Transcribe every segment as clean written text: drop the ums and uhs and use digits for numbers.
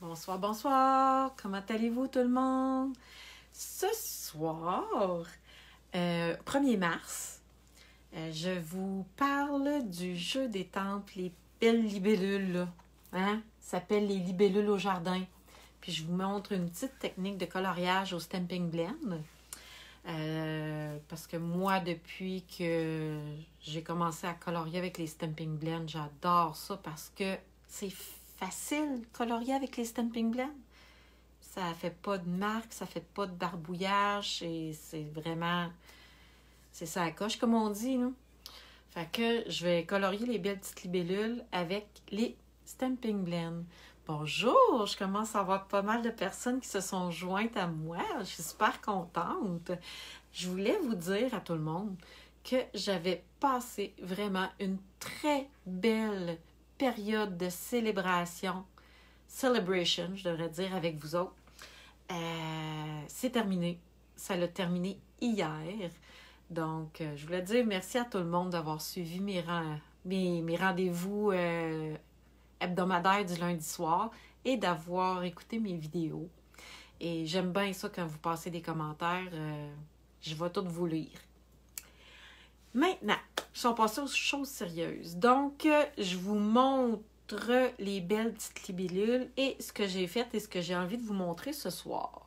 Bonsoir, bonsoir. Comment allez-vous tout le monde? Ce soir, 1er mars, je vous parle du jeu des temples, les belles libellules, là. Hein? Ça s'appelle les libellules au jardin. Puis je vous montre une petite technique de coloriage au Stampin' Blend. Parce que moi, depuis que j'ai commencé à colorier avec les Stampin' Blend, j'adore ça parce que c'est facile colorier avec les Stampin' Blend. Ça fait pas de marque, ça fait pas de barbouillage et c'est vraiment... C'est ça à coche, comme on dit, nous. Fait que je vais colorier les belles petites libellules avec les Stampin' Blend. Bonjour, je commence à avoir pas mal de personnes qui se sont jointes à moi. Je suis super contente. Je voulais vous dire à tout le monde que j'avais passé vraiment une très belle période de celebration, je devrais dire, avec vous autres. C'est terminé. Ça l'a terminé hier. Donc, je voulais dire merci à tout le monde d'avoir suivi mes rendez-vous hebdomadaires du lundi soir et d'avoir écouté mes vidéos. Et j'aime bien ça quand vous passez des commentaires. Je vais tout vous lire. Maintenant, je suis passée aux choses sérieuses. Donc, je vous montre les belles petites libellules et ce que j'ai fait et ce que j'ai envie de vous montrer ce soir.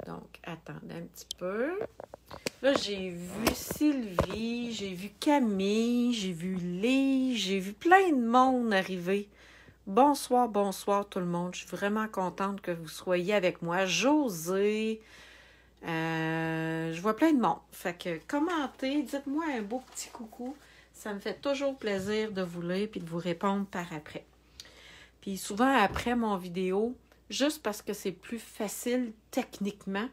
Donc, attendez un petit peu. Là, j'ai vu Sylvie, j'ai vu Camille, j'ai vu Lise, j'ai vu plein de monde arriver. Bonsoir, bonsoir tout le monde. Je suis vraiment contente que vous soyez avec moi. José, je vois plein de monde. Fait que commentez, dites-moi un beau petit coucou. Ça me fait toujours plaisir de vous lire et de vous répondre par après. Puis souvent après mon vidéo, juste parce que c'est plus facile techniquement,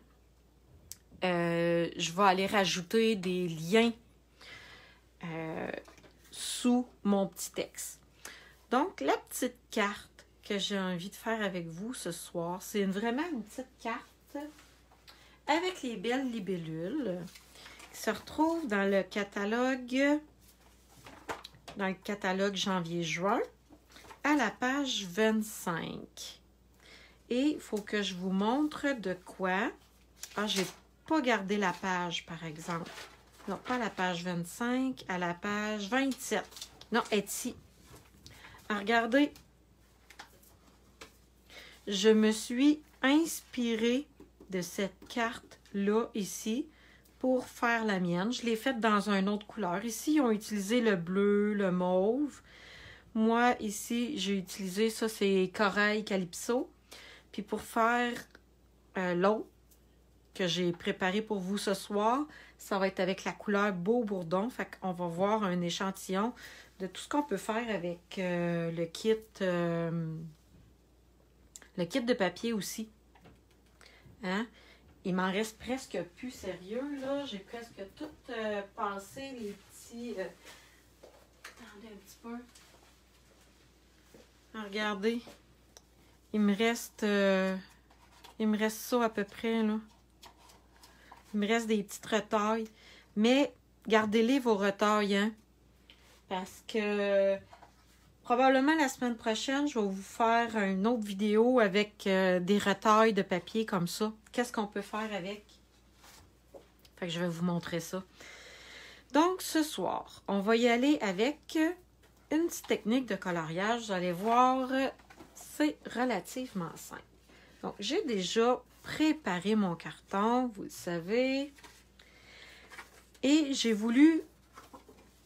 je vais aller rajouter des liens sous mon petit texte. Donc, la petite carte que j'ai envie de faire avec vous ce soir, c'est vraiment une petite carte avec les belles libellules qui se retrouvent dans le catalogue janvier-juin à la page 25. Et il faut que je vous montre de quoi. Ah, j'ai pas gardé la page, par exemple. Non, pas la page 25, à la page 27. Non, elle est ici. Regardez, je me suis inspirée de cette carte-là ici pour faire la mienne. Je l'ai faite dans une autre couleur. Ici, ils ont utilisé le bleu, le mauve. Moi, ici, j'ai utilisé ça, c'est Corail Calypso. Puis pour faire l'autre que j'ai préparé pour vous ce soir, ça va être avec la couleur Beau Bourdon. Fait qu'on va voir un échantillon de tout ce qu'on peut faire avec le kit de papier aussi. Hein? Il m'en reste presque plus, sérieux, là. J'ai presque tout passé les petits... Attendez un petit peu. Regardez. Il me reste ça à peu près, là. Il me reste des petites retailles. Mais gardez-les vos retailles, hein. Parce que probablement la semaine prochaine, je vais vous faire une autre vidéo avec des retailles de papier comme ça. Qu'est-ce qu'on peut faire avec? Fait que je vais vous montrer ça. Donc, ce soir, on va y aller avec une petite technique de coloriage. Vous allez voir, c'est relativement simple. Donc, j'ai déjà préparé mon carton, vous le savez. Et j'ai voulu...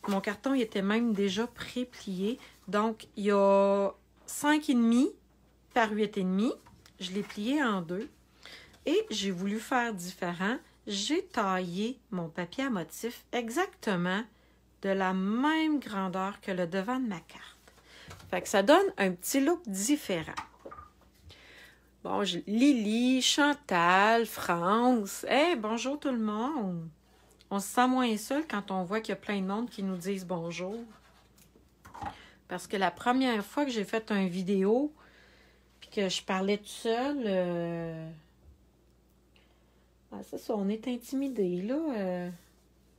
Mon carton, il était même déjà pré-plié. Donc, il y a 5,5 par 8,5. Je l'ai plié en deux. Et j'ai voulu faire différent. J'ai taillé mon papier à motif exactement de la même grandeur que le devant de ma carte. Fait que ça donne un petit look différent. Bon, Lily, Chantal, France. Hey, bonjour tout le monde! On se sent moins seul quand on voit qu'il y a plein de monde qui nous disent bonjour. Parce que la première fois que j'ai fait une vidéo, puis que je parlais tout seul, c'est ça, on est intimidé, là.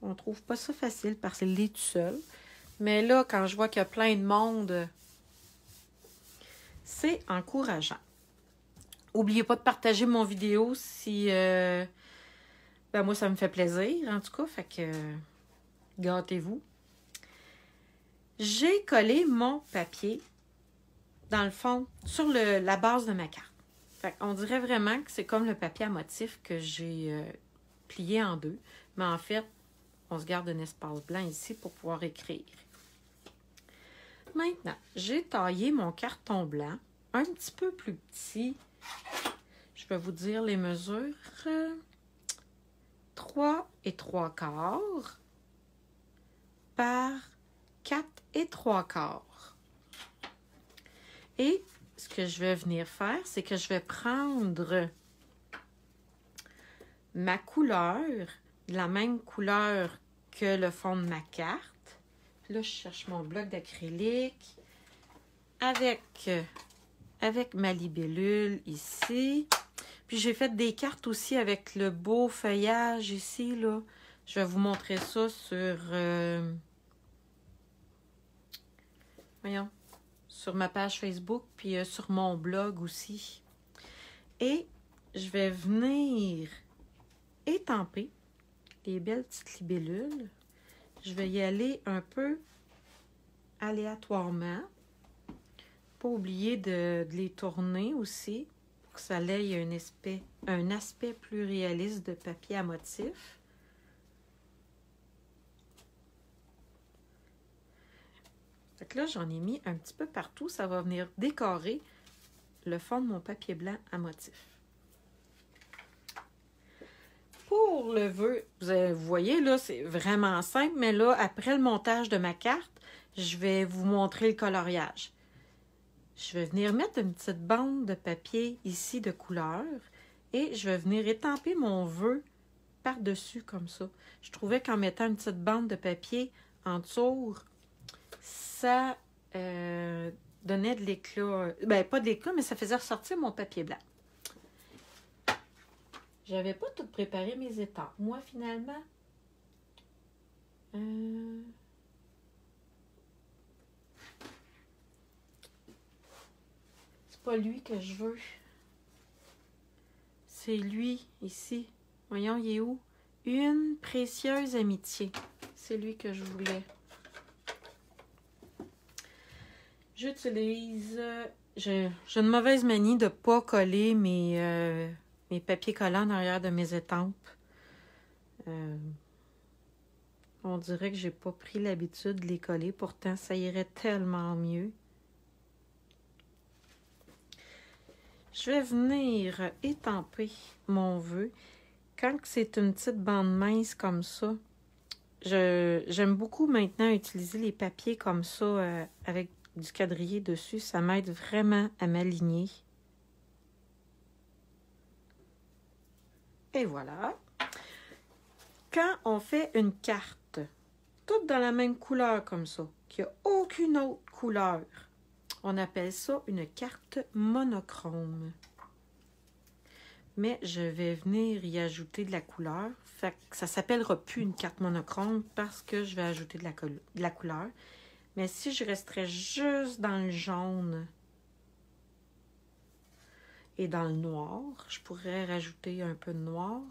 On trouve pas ça facile parce qu'il est tout seul. Mais là, quand je vois qu'il y a plein de monde, c'est encourageant. N'oubliez pas de partager mon vidéo si... ben moi, ça me fait plaisir, en tout cas. Fait que gâtez-vous. J'ai collé mon papier, dans le fond, sur la base de ma carte. Fait qu'on dirait vraiment que c'est comme le papier à motif que j'ai plié en deux. Mais en fait, on se garde un espace blanc ici pour pouvoir écrire. Maintenant, j'ai taillé mon carton blanc un petit peu plus petit. Je vais vous dire les mesures. 3 3/4 par 4 3/4. Et ce que je vais venir faire, c'est que je vais prendre ma couleur, la même couleur que le fond de ma carte. Puis là, je cherche mon bloc d'acrylique avec ma libellule ici. Puis j'ai fait des cartes aussi avec le beau feuillage ici, là. Je vais vous montrer ça sur... voyons. Sur ma page Facebook, puis sur mon blog aussi. Et je vais venir étamper les belles petites libellules. Je vais y aller un peu aléatoirement. Pas oublier de les tourner aussi, pour que ça ait un aspect plus réaliste de papier à motif. Fait que là, j'en ai mis un petit peu partout. Ça va venir décorer le fond de mon papier blanc à motif. Pour le vœu, vous voyez, là, c'est vraiment simple. Mais là, après le montage de ma carte, je vais vous montrer le coloriage. Je vais venir mettre une petite bande de papier ici de couleur. Et je vais venir étamper mon vœu par-dessus comme ça. Je trouvais qu'en mettant une petite bande de papier en dessous, ça donnait de l'éclat. Ben, pas de l'éclat, mais ça faisait ressortir mon papier blanc. J'avais pas tout préparé mes étampes. Moi, finalement, c'est pas lui que je veux. C'est lui, ici. Voyons, il est où? Une précieuse amitié. C'est lui que je voulais. J'utilise... J'ai une mauvaise manie de ne pas coller mes papiers collants en arrière de mes étampes. On dirait que j'ai pas pris l'habitude de les coller. Pourtant, ça irait tellement mieux. Je vais venir étamper mon vœu. Quand c'est une petite bande mince comme ça, j'aime beaucoup maintenant utiliser les papiers comme ça avec du quadrillé dessus. Ça m'aide vraiment à m'aligner. Et voilà. Quand on fait une carte, toute dans la même couleur comme ça, qu'il n'y a aucune autre couleur, on appelle ça une carte monochrome. Mais je vais venir y ajouter de la couleur. Fait que ça ne s'appellera plus une carte monochrome parce que je vais ajouter de la couleur. Mais si je resterais juste dans le jaune et dans le noir, je pourrais rajouter un peu de noir.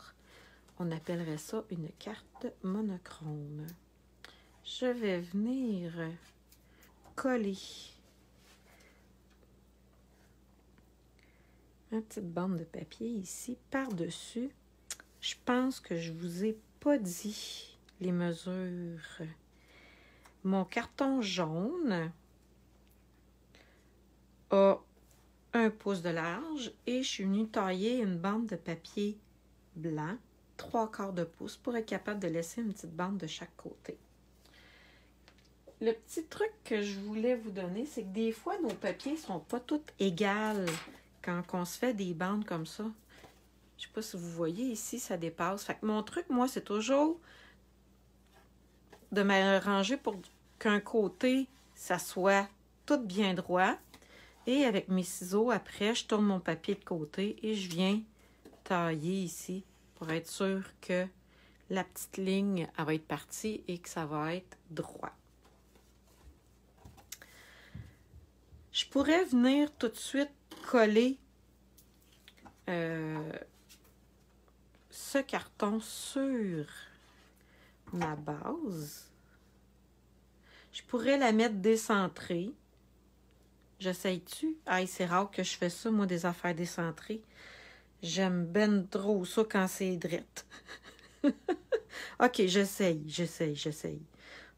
On appellerait ça une carte monochrome. Je vais venir coller ma petite bande de papier ici par-dessus. Je pense que je vous ai pas dit les mesures. Mon carton jaune a 1 pouce de large et je suis venue tailler une bande de papier blanc, 3/4 de pouce, pour être capable de laisser une petite bande de chaque côté. Le petit truc que je voulais vous donner, c'est que des fois, nos papiers ne sont pas tous égaux quand on se fait des bandes comme ça. Je ne sais pas si vous voyez ici, ça dépasse. Fait que mon truc, moi, c'est toujours de m'arranger pour qu'un côté, ça soit tout bien droit. Et avec mes ciseaux, après, je tourne mon papier de côté et je viens tailler ici pour être sûr que la petite ligne, elle va être partie et que ça va être droit. Je pourrais venir tout de suite coller ce carton sur ma base. Je pourrais la mettre décentrée. J'essaye-tu? Aïe, c'est rare que je fais ça, moi, des affaires décentrées. J'aime ben trop ça quand c'est drette. OK, j'essaye.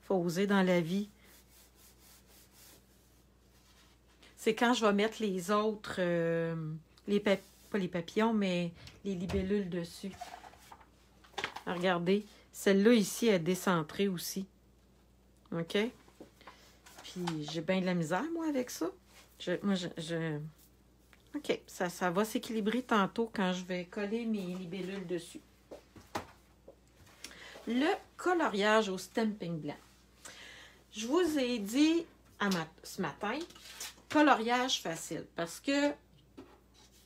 Faut oser dans la vie. C'est quand je vais mettre les autres, pas les papillons, mais les libellules dessus. Regardez, celle-là ici est décentrée aussi. OK? Puis j'ai bien de la misère, moi, avec ça. OK, ça va s'équilibrer tantôt quand je vais coller mes libellules dessus. Le coloriage au Stampin' Blend. Je vous ai dit ce matin, coloriage facile, parce que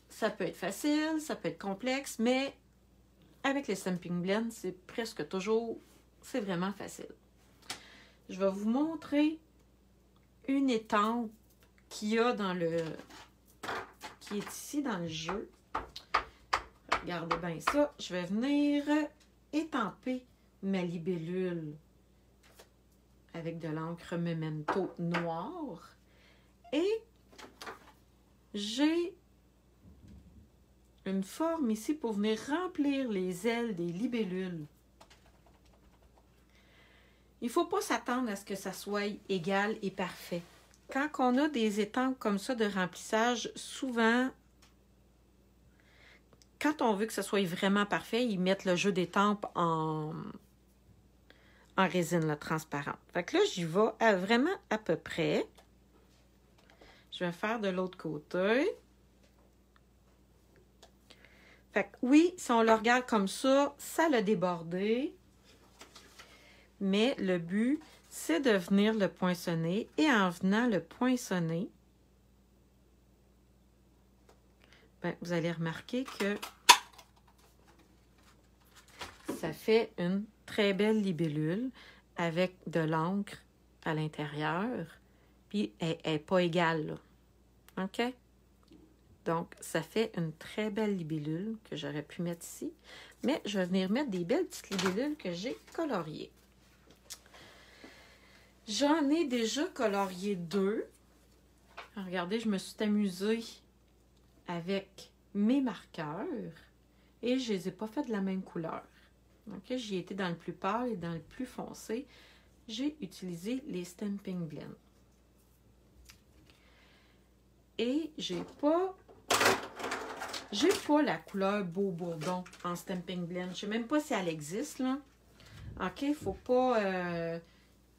ça peut être facile, ça peut être complexe, mais avec les Stampin' Blend, c'est presque toujours, c'est vraiment facile. Je vais vous montrer une étampe qu'il y a dans le... qui est ici dans le jeu. Regardez bien ça. Je vais venir étamper ma libellule avec de l'encre Memento noire. Et j'ai une forme ici pour venir remplir les ailes des libellules. Il ne faut pas s'attendre à ce que ça soit égal et parfait. Quand on a des étampes comme ça de remplissage, souvent, quand on veut que ça soit vraiment parfait, ils mettent le jeu d'étampes en résine là, transparente. Fait que là, j'y vais vraiment à peu près. Je vais faire de l'autre côté. Fait que oui, si on le regarde comme ça, ça l'a débordé. Mais le but, c'est de venir le poinçonner. Et en venant le poinçonner, ben, vous allez remarquer que ça fait une très belle libellule avec de l'encre à l'intérieur. Puis, elle n'est pas égale, là. OK? Donc, ça fait une très belle libellule que j'aurais pu mettre ici. Mais je vais venir mettre des belles petites libellules que j'ai coloriées. J'en ai déjà colorié 2. Regardez, je me suis amusée avec mes marqueurs et je ne les ai pas fait de la même couleur. Donc, j'y étais dans le plus pâle et dans le plus foncé. J'ai utilisé les Stampin' Blend. Et j'ai pas la couleur Beau Bourdon en Stampin' Blend. Je ne sais même pas si elle existe, là. OK, faut pas...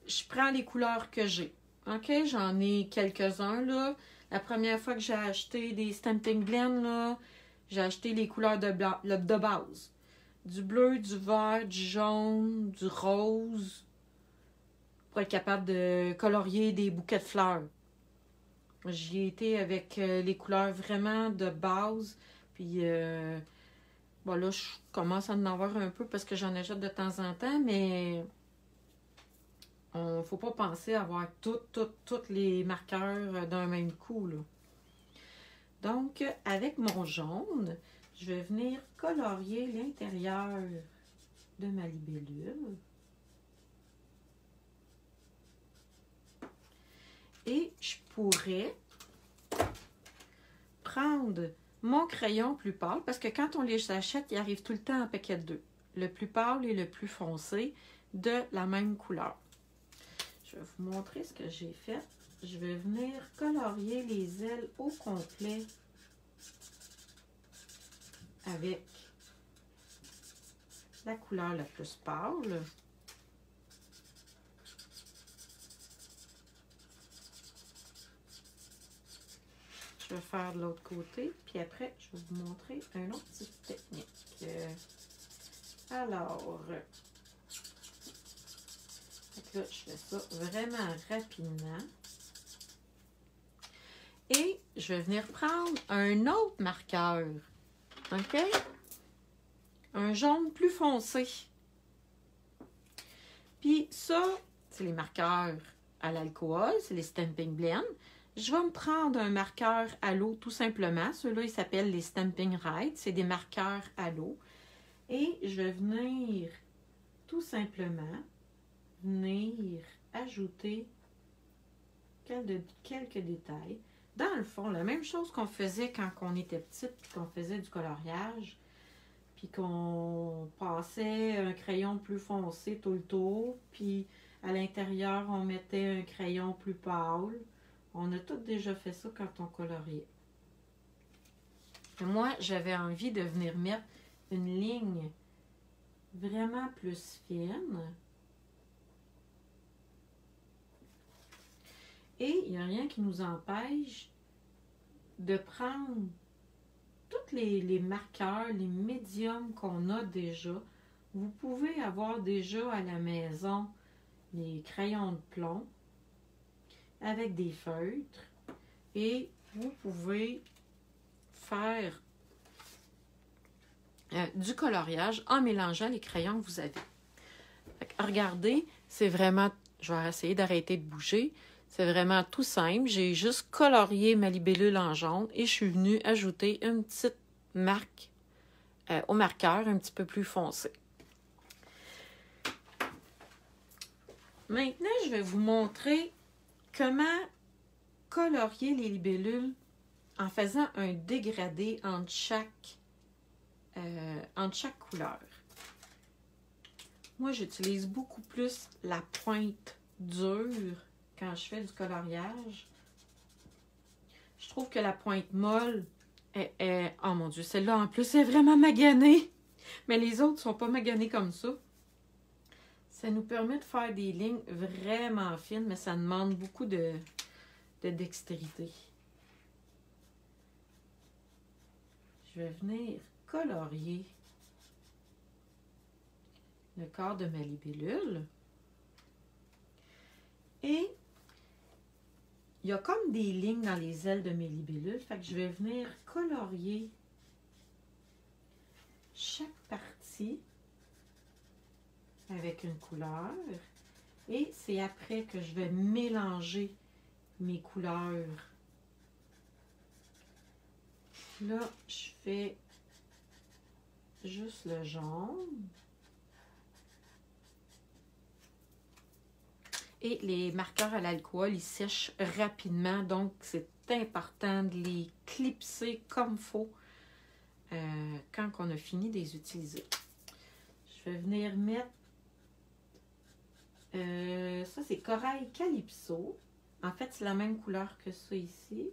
je prends les couleurs que j'ai. OK, j'en ai quelques-uns, là. La première fois que j'ai acheté des Stampin' Blend, là, j'ai acheté les couleurs de base. Du bleu, du vert, du jaune, du rose. Pour être capable de colorier des bouquets de fleurs. J'y ai été avec les couleurs vraiment de base. Puis, bon là, je commence à en avoir un peu parce que j'en achète de temps en temps, mais il ne faut pas penser à avoir tous les marqueurs d'un même coup, là. Donc, avec mon jaune, je vais venir colorier l'intérieur de ma libellule. Et je pourrais prendre mon crayon plus pâle, parce que quand on les achète, il arrive tout le temps en paquet de 2. Le plus pâle et le plus foncé de la même couleur. Je vais vous montrer ce que j'ai fait. Je vais venir colorier les ailes au complet avec la couleur la plus pâle. Je vais faire de l'autre côté, puis après, je vais vous montrer une autre petite technique. Alors, là, je fais ça vraiment rapidement. Et je vais venir prendre un autre marqueur. OK? Un jaune plus foncé. Puis ça, c'est les marqueurs à l'alcool, c'est les Stampin' Blend. Je vais me prendre un marqueur à l'eau tout simplement. Ceux-là, ils s'appellent les Stampin' Rite. C'est des marqueurs à l'eau. Et je vais venir tout simplement ajouter quelques détails. Dans le fond, la même chose qu'on faisait quand on était petite, puis qu'on faisait du coloriage, puis qu'on passait un crayon plus foncé tout le tour, puis à l'intérieur, on mettait un crayon plus pâle. On a tous déjà fait ça quand on coloriait. Moi, j'avais envie de venir mettre une ligne vraiment plus fine. Et il n'y a rien qui nous empêche de prendre tous les marqueurs, les médiums qu'on a déjà. Vous pouvez avoir déjà à la maison les crayons de plomb avec des feutres et vous pouvez faire du coloriage en mélangeant les crayons que vous avez. Regardez, c'est vraiment, je vais essayer d'arrêter de bouger, c'est vraiment tout simple. J'ai juste colorié ma libellule en jaune et je suis venue ajouter une petite marque au marqueur un petit peu plus foncé. Maintenant, je vais vous montrer comment colorier les libellules en faisant un dégradé entre chaque couleur. Moi, j'utilise beaucoup plus la pointe dure quand je fais du coloriage. Je trouve que la pointe molle est... Oh mon Dieu, celle-là en plus est vraiment maganée. Mais les autres ne sont pas maganées comme ça. Ça nous permet de faire des lignes vraiment fines, mais ça demande beaucoup de dextérité. Je vais venir colorier le corps de ma libellule. Et il y a comme des lignes dans les ailes de mes libellules. Fait que je vais venir colorier chaque partie avec une couleur. Et c'est après que je vais mélanger mes couleurs. Là, je fais juste le jaune. Et les marqueurs à l'alcool, ils sèchent rapidement, donc c'est important de les clipser comme il faut quand on a fini de les utiliser. Je vais venir mettre, ça c'est Corail Calypso. En fait, c'est la même couleur que ça ici.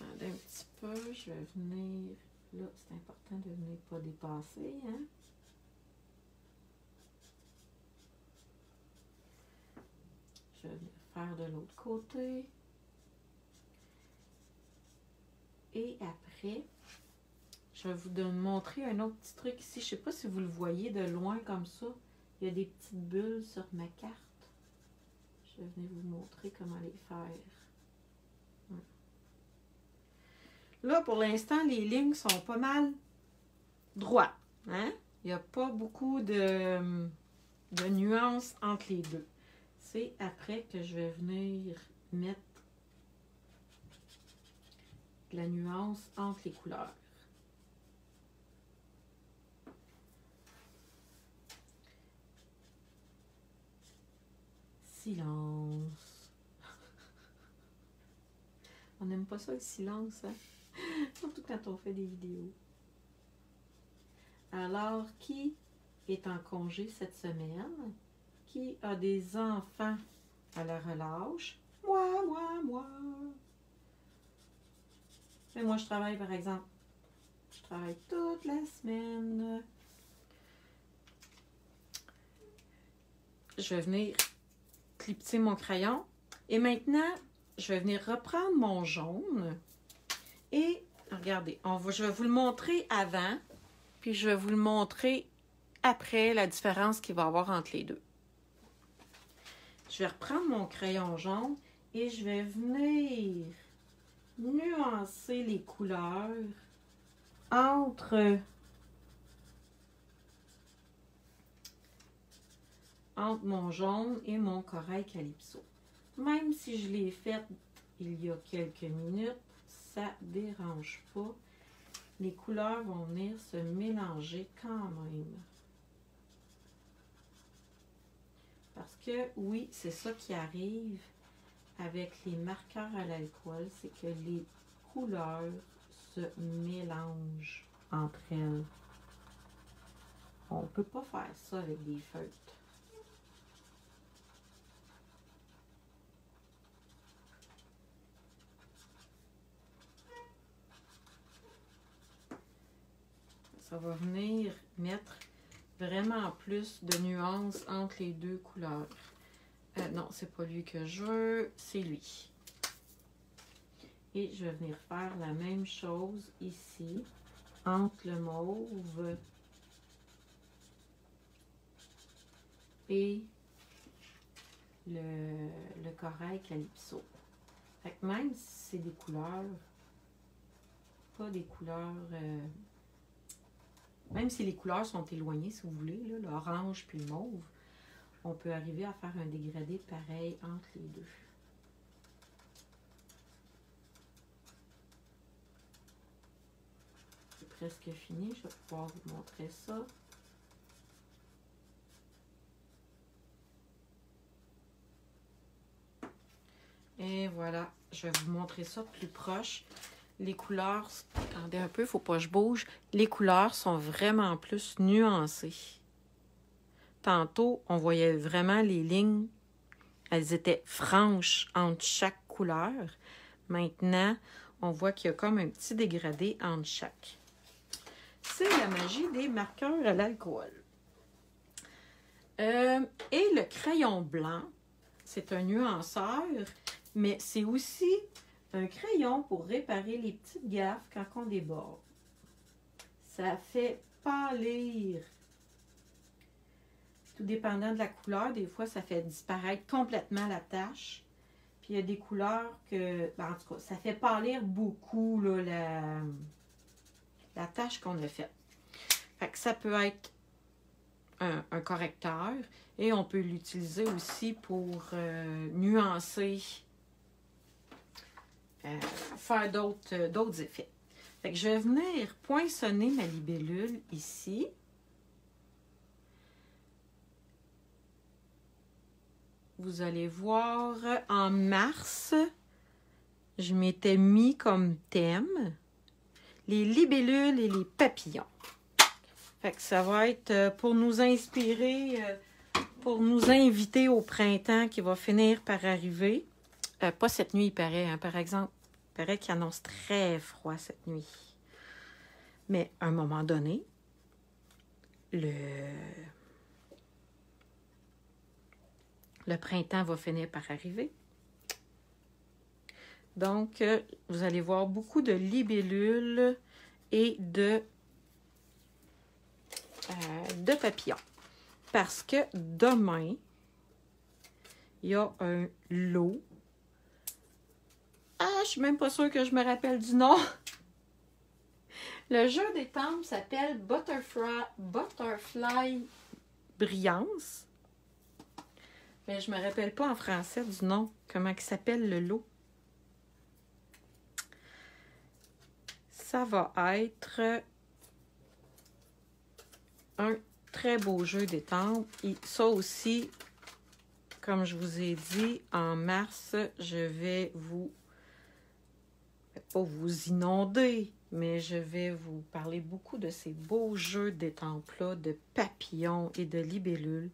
Attendez un petit peu, je vais venir, là c'est important de ne venir pas dépasser, hein. Je vais faire de l'autre côté. Et après, je vais vous montrer un autre petit truc ici. Je ne sais pas si vous le voyez de loin comme ça. Il y a des petites bulles sur ma carte. Je vais venir vous montrer comment les faire. Là, pour l'instant, les lignes sont pas mal droites. Hein? Il n'y a pas beaucoup de nuances entre les deux. C'est après que je vais venir mettre la nuance entre les couleurs. Silence. On n'aime pas ça le silence, hein? Surtout quand on fait des vidéos. Alors, qui est en congé cette semaine? Qui a des enfants à la relâche? Moi. Mais moi, je travaille, par exemple. Je travaille toute la semaine. Je vais venir clipser mon crayon. Et maintenant, je vais venir reprendre mon jaune. Et, regardez, je vais vous le montrer avant. Puis, je vais vous le montrer après, la différence qu'il va y avoir entre les deux. Je vais reprendre mon crayon jaune et je vais venir nuancer les couleurs entre entre mon jaune et mon corail calypso. Même si je l'ai fait il y a quelques minutes, ça ne dérange pas. Les couleurs vont venir se mélanger quand même. Parce que, oui, c'est ça qui arrive avec les marqueurs à l'alcool, c'est que les couleurs se mélangent entre elles. On ne peut pas faire ça avec des feutres. Ça va venir mettre vraiment plus de nuances entre les deux couleurs. Non, c'est pas lui que je veux, c'est lui. Et je vais venir faire la même chose ici, entre le mauve et le corail calypso. Fait que même si c'est des couleurs, pas des couleurs... même si les couleurs sont éloignées, si vous voulez, l'orange puis le mauve, on peut arriver à faire un dégradé pareil entre les deux. C'est presque fini, je vais pouvoir vous montrer ça. Et voilà, je vais vous montrer ça plus proche. Les couleurs, attendez un peu, il ne faut pas que je bouge. Les couleurs sont vraiment plus nuancées. Tantôt, on voyait vraiment les lignes, elles étaient franches entre chaque couleur. Maintenant, on voit qu'il y a comme un petit dégradé entre chaque. C'est la magie des marqueurs à l'alcool. Et le crayon blanc, c'est un nuanceur, mais c'est aussi un crayon pour réparer les petites gaffes quand on déborde. Ça fait pâlir. Tout dépendant de la couleur, des fois, ça fait disparaître complètement la tache. Puis il y a des couleurs que, ben, en tout cas, ça fait pâlir beaucoup là, la tache qu'on a faite. Fait que ça peut être un correcteur et on peut l'utiliser aussi pour nuancer, faire d'autres effets. Fait que je vais venir poinçonner ma libellule ici. Vous allez voir, en mars, je m'étais mis comme thème les libellules et les papillons. Fait que ça va être pour nous inspirer, pour nous inviter au printemps qui va finir par arriver. Pas cette nuit, il paraît, hein, par exemple. Il paraît qu'il annonce très froid cette nuit. Mais à un moment donné, le printemps va finir par arriver. Donc, vous allez voir beaucoup de libellules et de papillons. Parce que demain, il y a un lot. Ah, je suis même pas sûre que je me rappelle du nom. Le jeu des temples s'appelle Butterfly Brillance. Mais je me rappelle pas en français du nom. Comment il s'appelle le lot? Ça va être un très beau jeu d'étampes. Et ça aussi, comme je vous ai dit, en mars, je vais pas vous inonder, mais je vais vous parler beaucoup de ces beaux jeux d'étampes-là, de papillons et de libellules.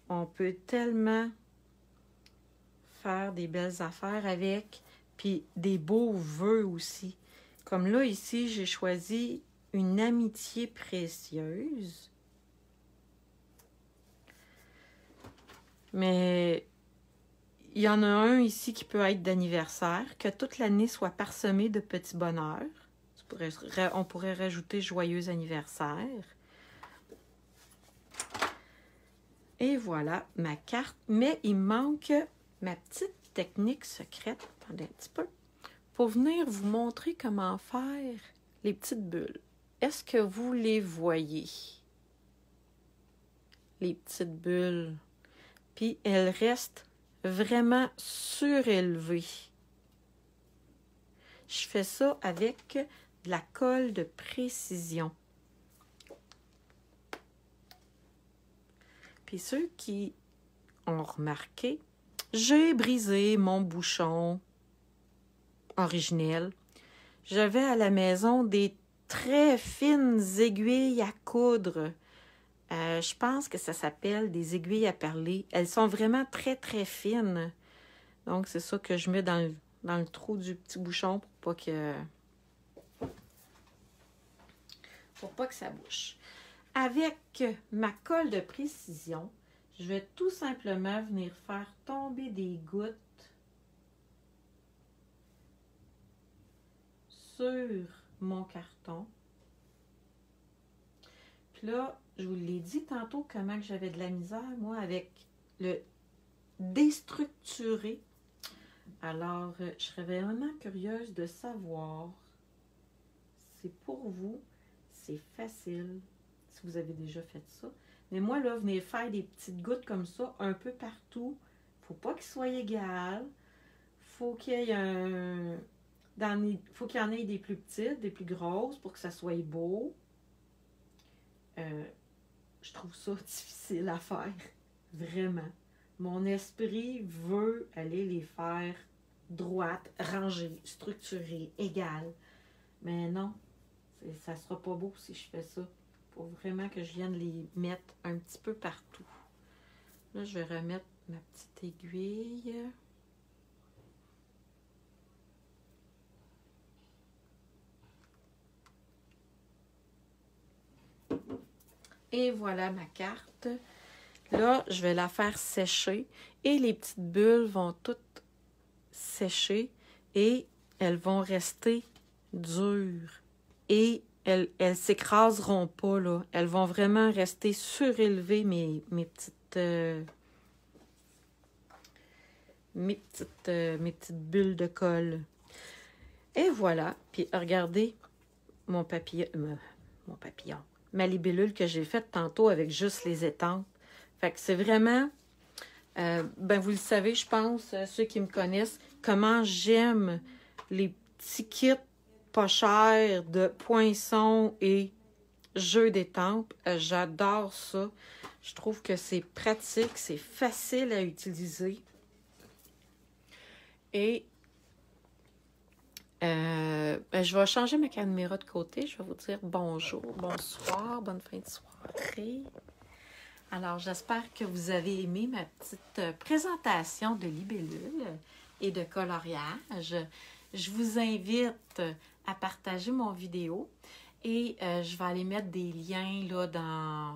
On peut tellement faire des belles affaires avec, puis des beaux vœux aussi. Comme là, ici, j'ai choisi une amitié précieuse. Mais il y en a un ici qui peut être d'anniversaire, que toute l'année soit parsemée de petits bonheurs. On pourrait rajouter joyeux anniversaire. Et voilà ma carte. Mais il manque ma petite technique secrète. Attendez un petit peu. Pour venir vous montrer comment faire les petites bulles. Est-ce que vous les voyez? Les petites bulles. Puis elle reste vraiment surélevée. Je fais ça avec de la colle de précision. Puis ceux qui ont remarqué, j'ai brisé mon bouchon originel. J'avais à la maison des très fines aiguilles à coudre. Je pense que ça s'appelle des aiguilles à perler. Elles sont vraiment très, très fines. Donc, c'est ça que je mets dans le trou du petit bouchon pour pas que ça bouche. Avec ma colle de précision, je vais tout simplement venir faire tomber des gouttes sur mon carton. Puis là, je vous l'ai dit tantôt comment que j'avais de la misère, moi, avec le déstructuré. Alors, je serais vraiment curieuse de savoir. C'est pour vous, c'est facile, si vous avez déjà fait ça. Mais moi, là, venez faire des petites gouttes comme ça, un peu partout. Faut pas qu'ils soient égales. Faut qu'il y ait faut qu'il y en ait des plus petites, des plus grosses, pour que ça soit beau. Je trouve ça difficile à faire, vraiment. Mon esprit veut aller les faire droites, rangées, structurées, égales. Mais non, ça sera pas beau si je fais ça. Il faut vraiment que je vienne les mettre un petit peu partout. Là, je vais remettre ma petite aiguille. Et voilà ma carte. Là, je vais la faire sécher et les petites bulles vont toutes sécher et elles vont rester dures. Et elles s'écraseront pas, là. Elles vont vraiment rester surélevées, mes petites bulles de colle. Et voilà. Puis regardez mon papillon. Ma libellule que j'ai faite tantôt avec juste les étampes. Fait que c'est vraiment, vous le savez, je pense, ceux qui me connaissent, comment j'aime les petits kits pas chers de poinçons et jeux d'étampes. J'adore ça. Je trouve que c'est pratique, c'est facile à utiliser. Et je vais changer ma caméra de côté. Je vais vous dire bonjour, bonsoir, bonne fin de soirée. Alors, j'espère que vous avez aimé ma petite présentation de libellule et de coloriage. Je vous invite à partager mon vidéo et je vais aller mettre des liens là,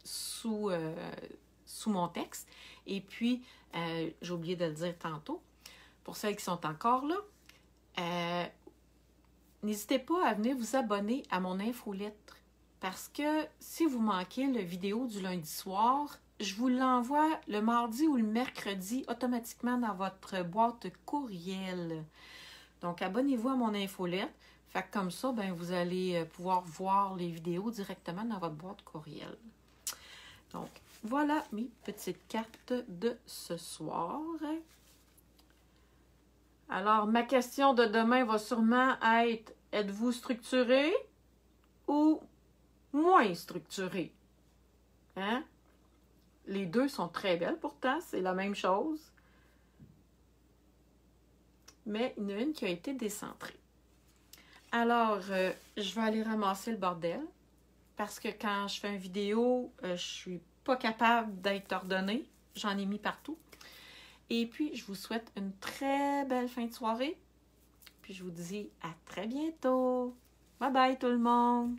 sous mon texte. Et puis, j'ai oublié de le dire tantôt, pour celles qui sont encore là, n'hésitez pas à venir vous abonner à mon infolettre. Parce que si vous manquez la vidéo du lundi soir, je vous l'envoie le mardi ou le mercredi automatiquement dans votre boîte courriel. Donc, abonnez-vous à mon infolettre. Fait que comme ça, vous allez pouvoir voir les vidéos directement dans votre boîte courriel. Donc, voilà mes petites cartes de ce soir. Alors, ma question de demain va sûrement être, êtes-vous structuré ou moins structuré? Hein? Les deux sont très belles pourtant, c'est la même chose. Mais il y en a une qui a été décentrée. Alors, je vais aller ramasser le bordel parce que quand je fais une vidéo, je suis pas capable d'être ordonnée. J'en ai mis partout. Et puis, je vous souhaite une très belle fin de soirée. Puis, je vous dis à très bientôt. Bye bye tout le monde!